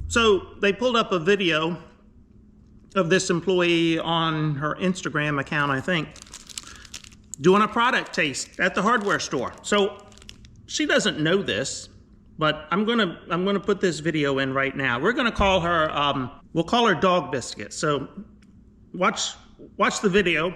So they pulled up a video of this employee on her Instagram account, I think, doing a product taste at the hardware store. So she doesn't know this, but I'm gonna put this video in right now. We're gonna call her, we'll call her Dog Biscuit. So watch the video.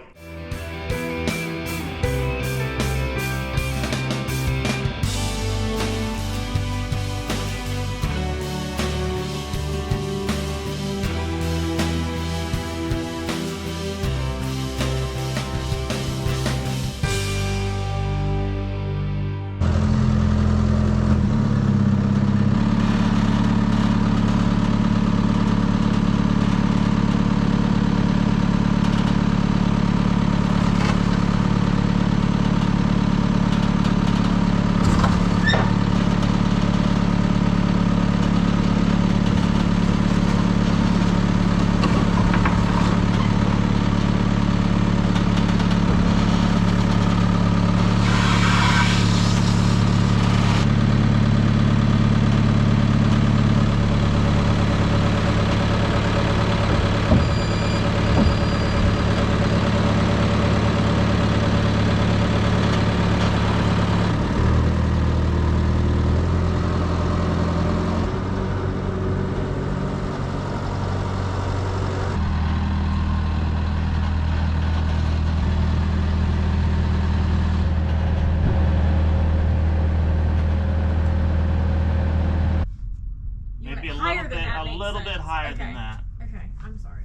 A little bit higher than that. Okay, I'm sorry.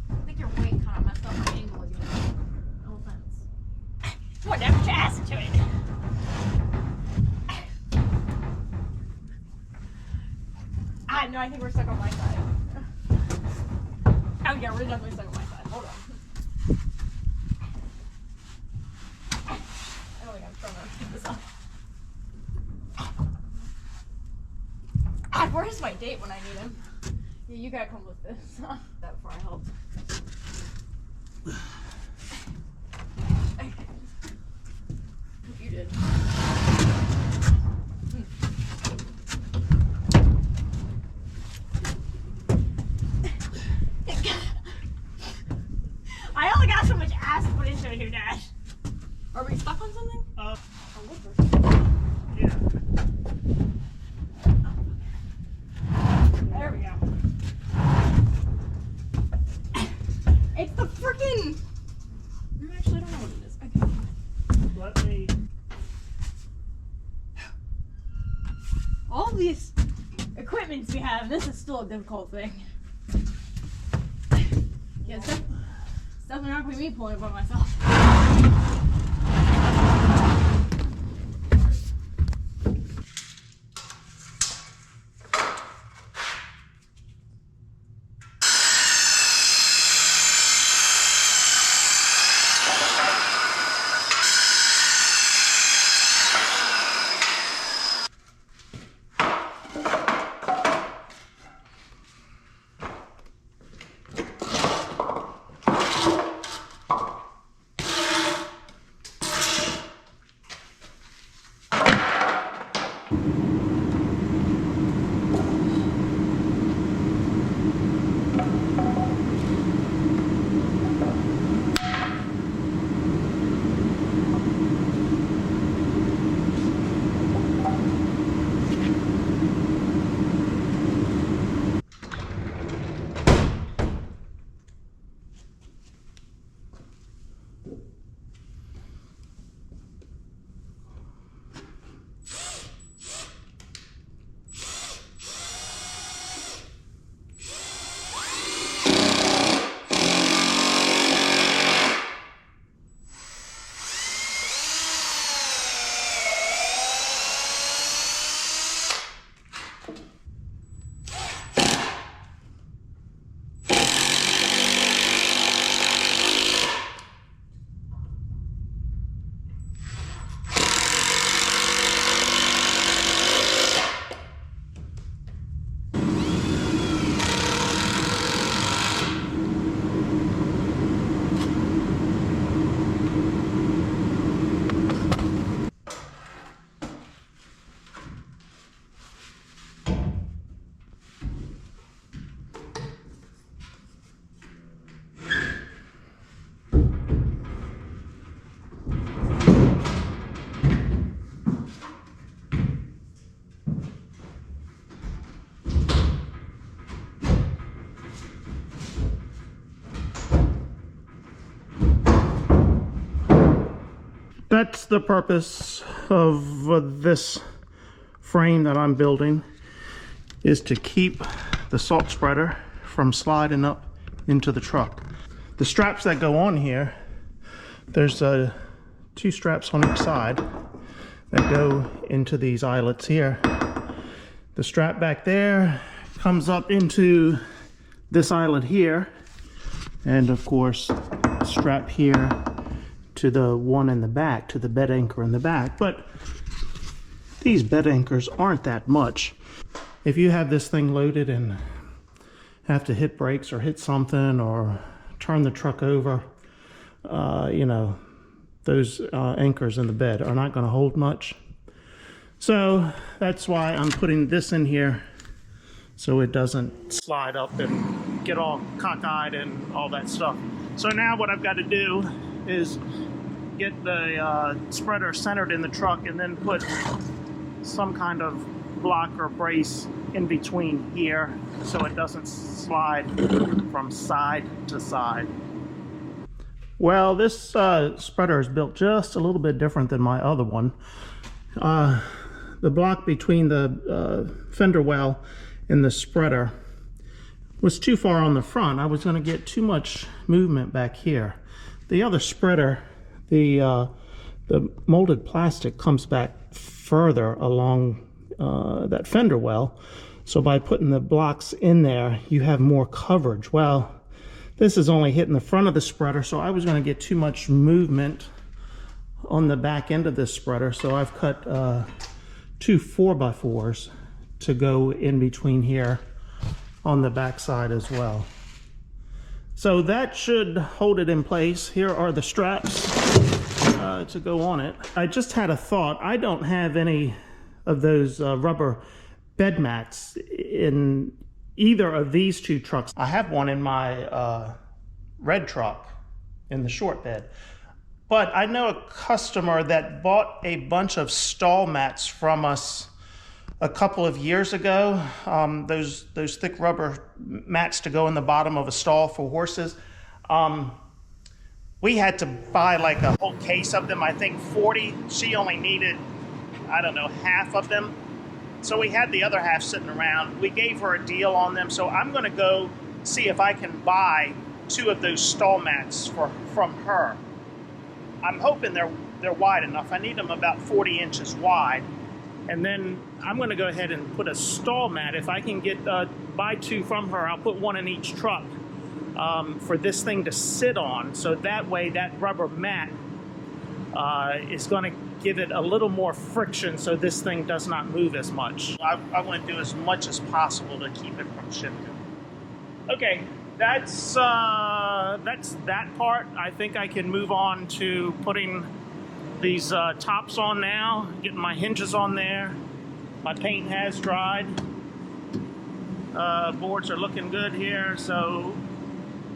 I think your weight kind of messed up my angle again. No offense. Whatever, put acid to it. No, I think we're stuck on my side. Oh yeah, we're definitely stuck on my side. Hold on. Where's my date when I need him? Yeah, you gotta come with this. That before I help. You did. I only got so much ass to put into a new dash. Are we stuck on something? Yeah. There we go. It's the freaking. Actually, I don't know what it is. Okay. Let me. All these equipments we have, this is still a difficult thing. Yeah, it's definitely not going to be me pulling it by myself. That's the purpose of this frame that I'm building, is to keep the salt spreader from sliding up into the truck. The straps that go on here, there's 2 straps on each side that go into these eyelets here. The strap back there comes up into this eyelet here, and of course strap here to the one in the back, to the bed anchor in the back. But these bed anchors aren't that much. If you have this thing loaded and have to hit brakes or hit something or turn the truck over, you know, those anchors in the bed are not going to hold much. So that's why I'm putting this in here, so it doesn't slide up and get all cockeyed and all that stuff. So now what I've got to do is get the spreader centered in the truck and then put some kind of block or brace in between here so it doesn't slide from side to side. Well, this spreader is built just a little bit different than my other one. The block between the fender well and the spreader was too far on the front. I was going to get too much movement back here. The other spreader, the molded plastic comes back further along that fender well, so by putting the blocks in there you have more coverage. Well, this is only hitting the front of the spreader, so I was going to get too much movement on the back end of this spreader, so I've cut 2 4x4s to go in between here on the back side as well. So that should hold it in place. Here are the straps to go on it. I just had a thought. I don't have any of those rubber bed mats in either of these 2 trucks. I have one in my red truck in the short bed. But I know a customer that bought a bunch of stall mats from us a couple of years ago. Those thick rubber mats to go in the bottom of a stall for horses. We had to buy like a whole case of them, I think 40. She only needed, I don't know, half of them. So we had the other half sitting around. We gave her a deal on them. So I'm gonna go see if I can buy 2 of those stall mats from her. I'm hoping they're wide enough. I need them about 40 inches wide. And then I'm going to go ahead and put a stall mat. If I can get buy 2 from her, I'll put 1 in each truck for this thing to sit on. So that way that rubber mat is going to give it a little more friction so this thing does not move as much. I want to do as much as possible to keep it from shifting. Okay. That's that part. I think I can move on to putting these tops on now, getting my hinges on there. My paint has dried. Boards are looking good here, so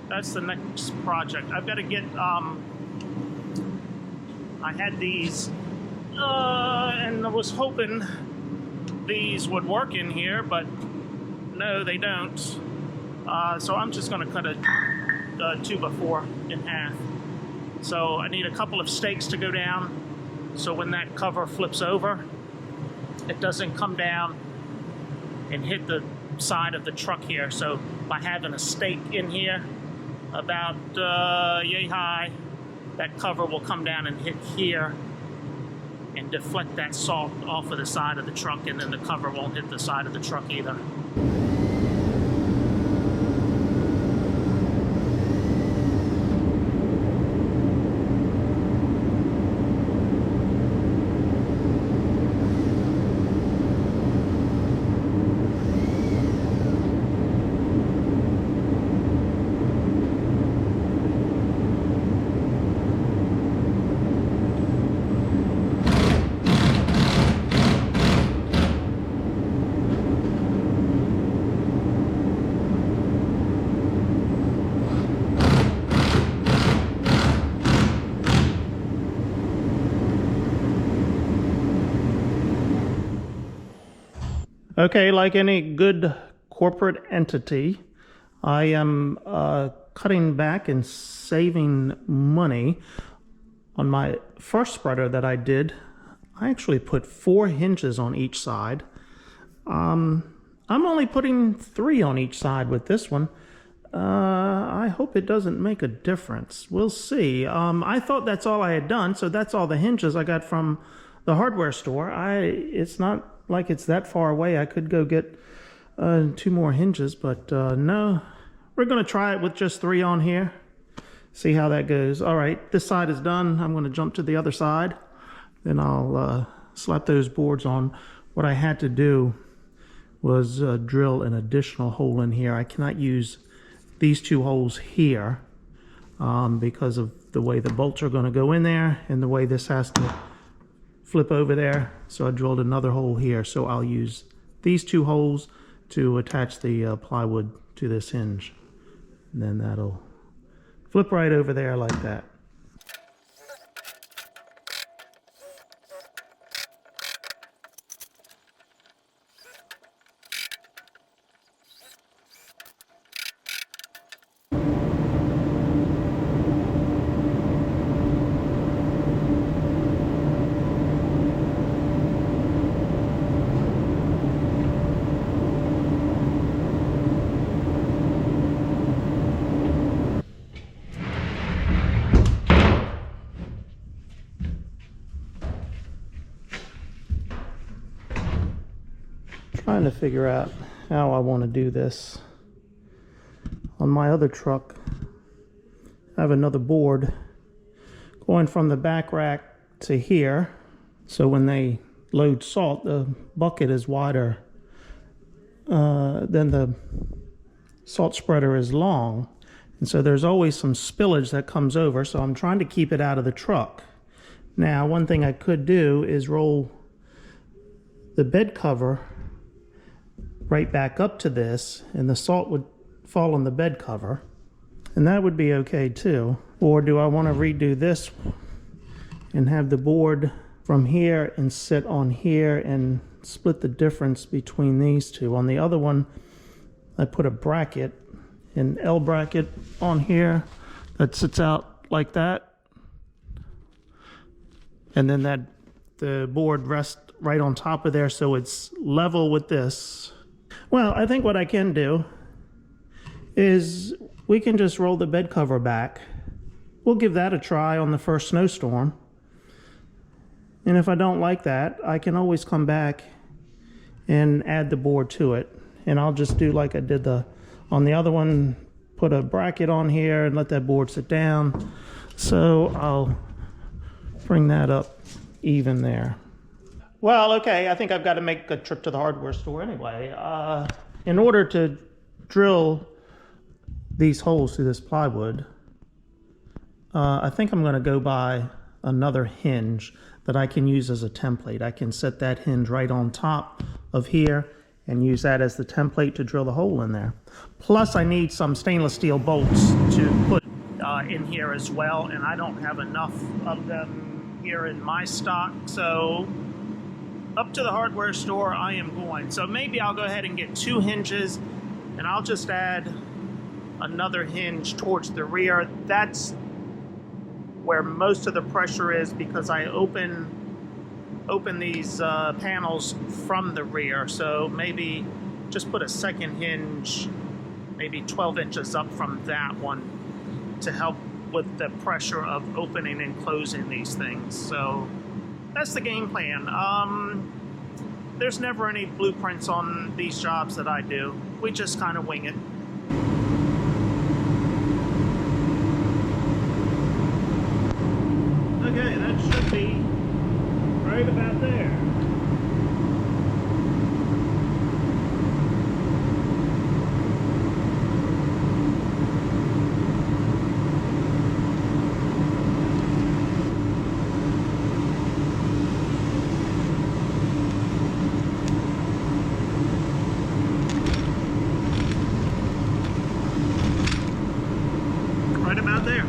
that's the next project. I've got to get, I had these, and I was hoping these would work in here, but no, they don't. So I'm just going to cut a 2x4 in half. So I need a couple of stakes to go down, so when that cover flips over, it doesn't come down and hit the side of the truck here. So by having a stake in here about yay high, that cover will come down and hit here and deflect that salt off of the side of the truck, and then the cover won't hit the side of the truck either. Okay, like any good corporate entity, I am cutting back and saving money On my first spreader that I did, I actually put 4 hinges on each side. I'm only putting 3 on each side with this one. I hope it doesn't make a difference. We'll see. I thought that's all I had done, so that's all the hinges I got from the hardware store. It's not like it's that far away. I could go get 2 more hinges, but no. We're going to try it with just 3 on here. See how that goes. All right, this side is done. I'm going to jump to the other side. Then I'll slap those boards on. What I had to do was drill an additional hole in here. I cannot use these 2 holes here because of the way the bolts are going to go in there and the way this has to flip over there. So I drilled another hole here. So I'll use these 2 holes to attach the plywood to this hinge. And then that'll flip right over there like that. Trying to figure out how I want to do this. On my other truck, I have another board going from the back rack to here. So when they load salt, the bucket is wider than the salt spreader is long. And so there's always some spillage that comes over. So I'm trying to keep it out of the truck. Now, one thing I could do is roll the bed cover right back up to this, and the salt would fall on the bed cover, and that would be okay too. Or do I want to redo this and have the board from here and sit on here and split the difference between these 2? On the other one, I put a bracket, an L bracket on here that sits out like that, and then the board rests right on top of there, so it's level with this. Well, I think what I can do is we can just roll the bed cover back. We'll give that a try on the first snowstorm. And if I don't like that, I can always come back and add the board to it. And I'll just do like I did on the other one, put a bracket on here and let that board sit down. So I'll bring that up even there. Well, okay, I think I've got to make a trip to the hardware store anyway. In order to drill these holes through this plywood, I think I'm going to go buy another hinge that I can use as a template. I can set that hinge right on top of here and use that as the template to drill the hole in there. Plus, I need some stainless steel bolts to put in here as well, and I don't have enough of them here in my stock, so up to the hardware store I am going. So maybe I'll go ahead and get 2 hinges, and I'll just add another hinge towards the rear. That's where most of the pressure is because I open these panels from the rear. So maybe just put a second hinge, maybe 12 inches up from that one to help with the pressure of opening and closing these things. So that's the game plan. There's never any blueprints on these jobs that I do. We just kind of wing it. Okay, that should be right about there. Right about there.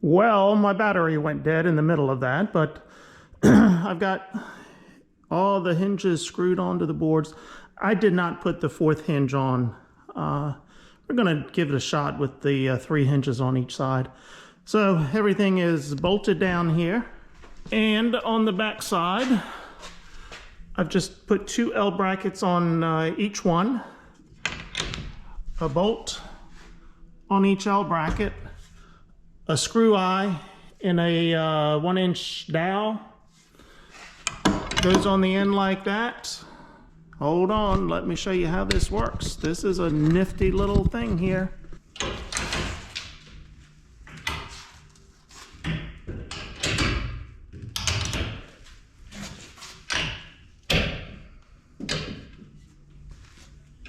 Well, my battery went dead in the middle of that, but I've got all the hinges screwed onto the boards. I did not put the fourth hinge on. We're going to give it a shot with the 3 hinges on each side. So everything is bolted down here. And on the back side, I've just put 2 L brackets on each one. A bolt on each L bracket. A screw eye in a 1-inch dowel. Goes on the end like that. Hold on, let me show you how this works. This is a nifty little thing here.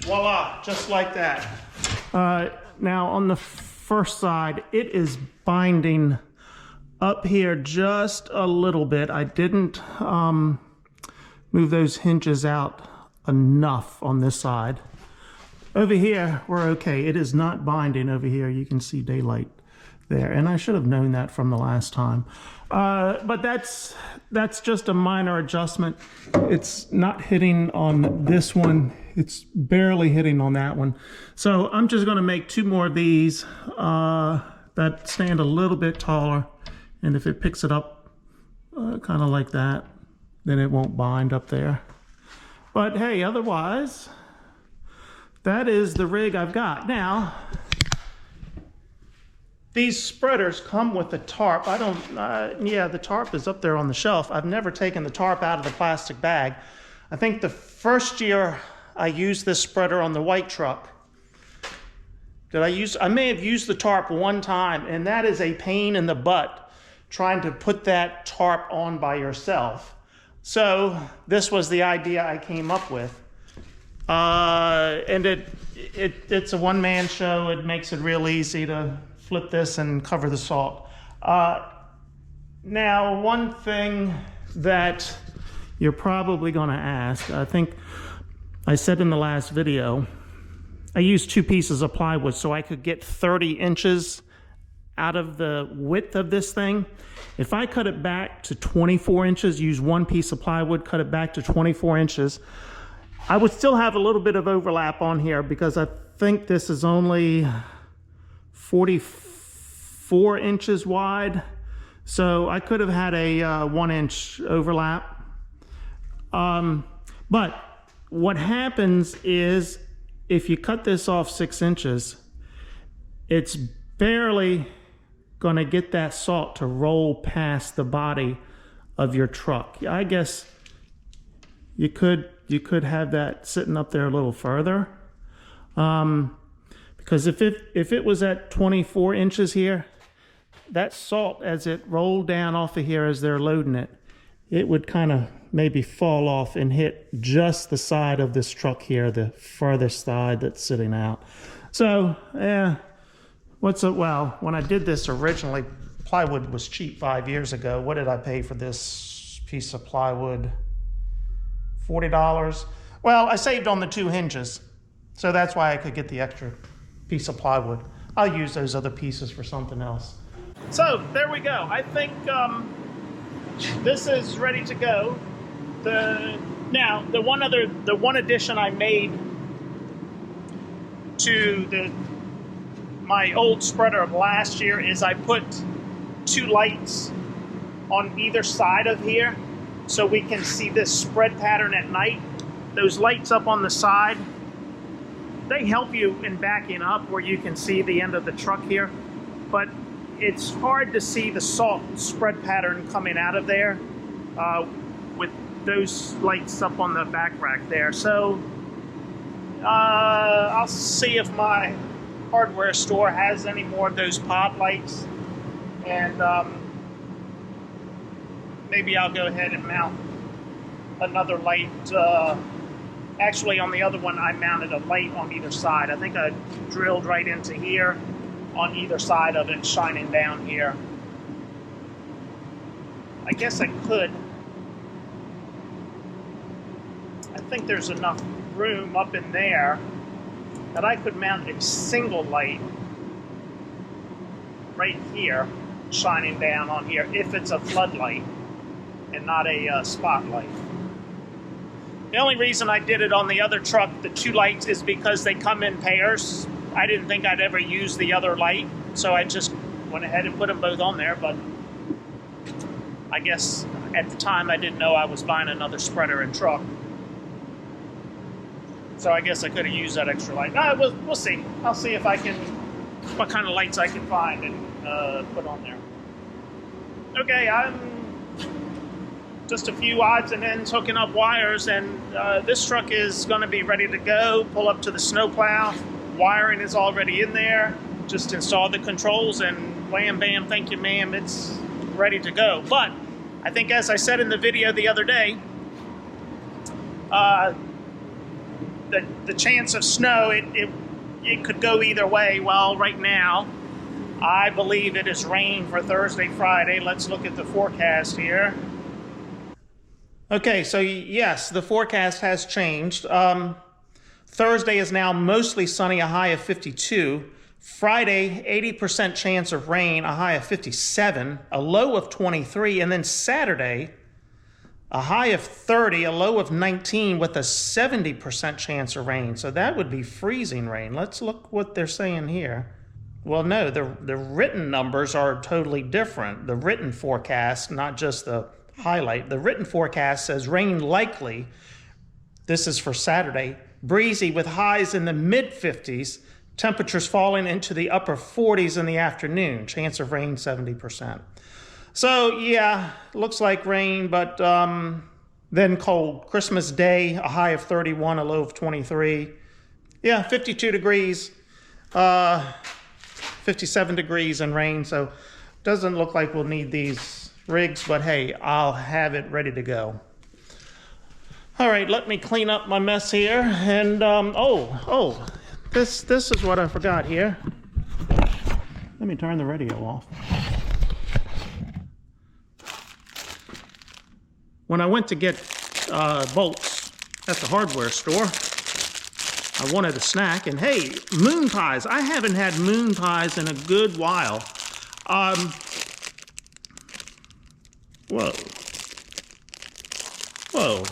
Voila, just like that. Now on the first side, it is binding up here just a little bit. I didn't move those hinges out enough on this side. Over here, we're okay. It is not binding over here. You can see daylight there, and I should have known that from the last time. But that's just a minor adjustment. It's not hitting on this one. It's barely hitting on that one. So I'm just going to make 2 more of these that stand a little bit taller. And if it picks it up kind of like that, then it won't bind up there. But hey, otherwise, that is the rig I've got. Now, these spreaders come with a tarp. I don't, yeah, the tarp is up there on the shelf. I've never taken the tarp out of the plastic bag. I think the first year I used this spreader on the white truck. I may have used the tarp one time, and that is a pain in the butt trying to put that tarp on by yourself. So this was the idea I came up with. And it's a one-man show. It makes it real easy to flip this and cover the salt. Now, one thing that you're probably going to ask, I think I said in the last video, I used 2 pieces of plywood so I could get 30 inches out of the width of this thing. If I cut it back to 24 inches, use 1 piece of plywood, cut it back to 24 inches, I would still have a little bit of overlap on here because I think this is only 44 inches wide. So I could have had a 1-inch overlap. But what happens is if you cut this off 6 inches, it's barely going to get that salt to roll past the body of your truck. I guess you could have that sitting up there a little further, because if it was at 24 inches here, that salt as it rolled down off of here as they're loading it, it would kind of maybe fall off and hit just the side of this truck here, the farthest side that's sitting out. So yeah. Well, when I did this originally, plywood was cheap 5 years ago. What did I pay for this piece of plywood? $40. Well, I saved on the 2 hinges, so that's why I could get the extra piece of plywood. I'll use those other pieces for something else. So there we go. I think this is ready to go. The one addition I made to my old spreader of last year is I put 2 lights on either side of here so we can see this spread pattern at night. Those lights up on the side, they help you in backing up where you can see the end of the truck here, but it's hard to see the salt spread pattern coming out of there with those lights up on the back rack there. So I'll see if my hardware store has any more of those pod lights, and maybe I'll go ahead and mount another light. Actually, on the other one, I mounted a light on either side. I think I drilled right into here on either side of it, shining down here. I guess I could. I think there's enough room up in there that I could mount a single light right here shining down on here if it's a floodlight and not a spotlight. The only reason I did it on the other truck, the 2 lights, is because they come in pairs. I didn't think I'd ever use the other light, so I just went ahead and put them both on there, but I guess at the time I didn't know I was buying another spreader and truck. So I guess I could have used that extra light. No, we'll see. I'll see if I can, what kind of lights I can find and put on there. Okay, I'm just a few odds and ends hooking up wires, and this truck is going to be ready to go. Pull up to the snowplow. Wiring is already in there. Just install the controls and wham bam, thank you ma'am, it's ready to go. But I think, as I said in the video the other day, the chance of snow, it could go either way. Well, right now I believe it is rain for Thursday, Friday. Let's look at the forecast here. Okay, so yes, the forecast has changed. Thursday is now mostly sunny, a high of 52. Friday, 80% chance of rain, a high of 57, a low of 23. And then Saturday, a high of 30, a low of 19 with a 70% chance of rain. So that would be freezing rain. Let's look what they're saying here. Well, no, the written numbers are totally different. The written forecast, not just the highlight. The written forecast says rain likely. This is for Saturday. Breezy with highs in the mid-50s. Temperatures falling into the upper 40s in the afternoon. Chance of rain 70%. So yeah, looks like rain, but then cold. Christmas Day, a high of 31, a low of 23. Yeah, 52 degrees, 57 degrees and rain. So doesn't look like we'll need these rigs, but hey, I'll have it ready to go. All right, let me clean up my mess here. And this is what I forgot here. Let me turn the radio off. When I went to get bolts at the hardware store, I wanted a snack, and hey, moon pies. I haven't had moon pies in a good while. Whoa. Whoa.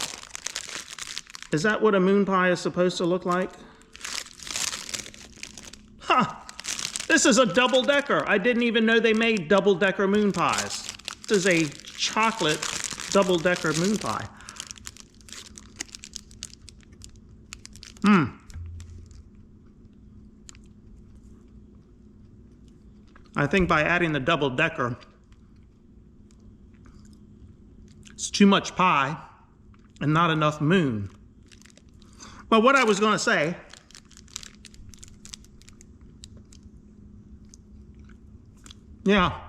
Is that what a moon pie is supposed to look like? Huh. This is a double-decker. I didn't even know they made double-decker moon pies. This is a chocolate double-decker moon pie. I think by adding the double-decker, it's too much pie and not enough moon. But what I was going to say, yeah,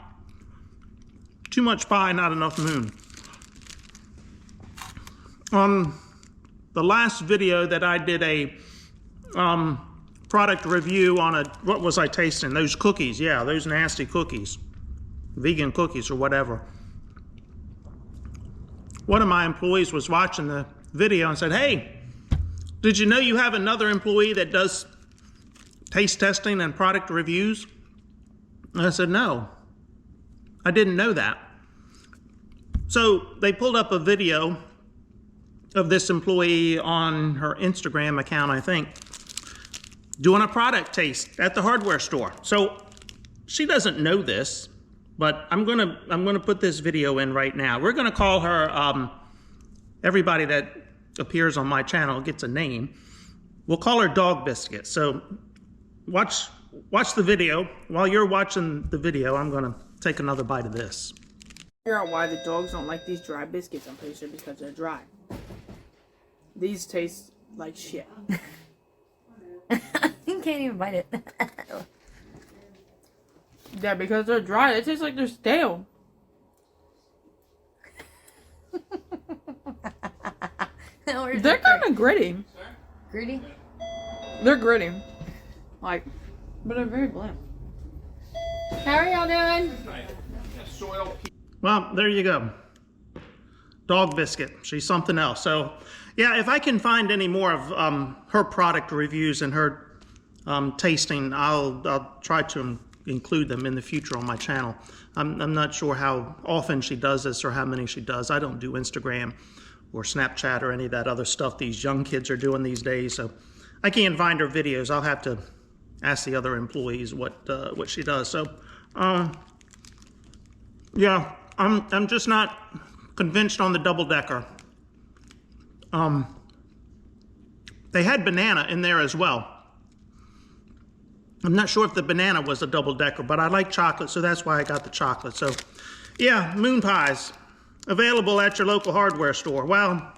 too much pie, not enough moon. The last video that I did a product review on what was I tasting? Those cookies, yeah, those nasty cookies, vegan cookies or whatever. One of my employees was watching the video and said, hey, did you know you have another employee that does taste testing and product reviews? And I said, no, I didn't know that. So they pulled up a video of this employee on her Instagram account, I think, doing a product taste at the hardware store. So she doesn't know this, but I'm gonna put this video in right now. We're gonna call her, everybody that appears on my channel gets a name. We'll call her Dog Biscuit. So watch the video. While you're watching the video, I'm gonna take another bite of this. Figure out why the dogs don't like these dry biscuits. I'm pretty sure because they're dry. These taste like shit. You can't even bite it. Yeah, because they're dry. They taste like they're stale. They're kind of gritty. Gritty? They're gritty. Like, but they're very bland. How are y'all doing? Well, there you go. Dog Biscuit. She's something else. So, yeah, if I can find any more of her product reviews and her tasting, I'll try to include them in the future on my channel. I'm not sure how often she does this or how many she does. I don't do Instagram or Snapchat or any of that other stuff these young kids are doing these days, so I can't find her videos. I'll have to ask the other employees what she does. So, yeah, I'm just not convinced on the double-decker. They had banana in there as well. I'm not sure if the banana was a double-decker, but I like chocolate, so that's why I got the chocolate. So, yeah, moon pies. Available at your local hardware store. Well,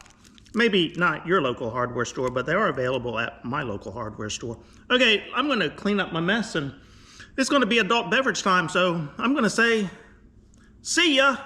maybe not your local hardware store, but they are available at my local hardware store. Okay, I'm going to clean up my mess, and it's going to be adult beverage time, so I'm going to say, see ya!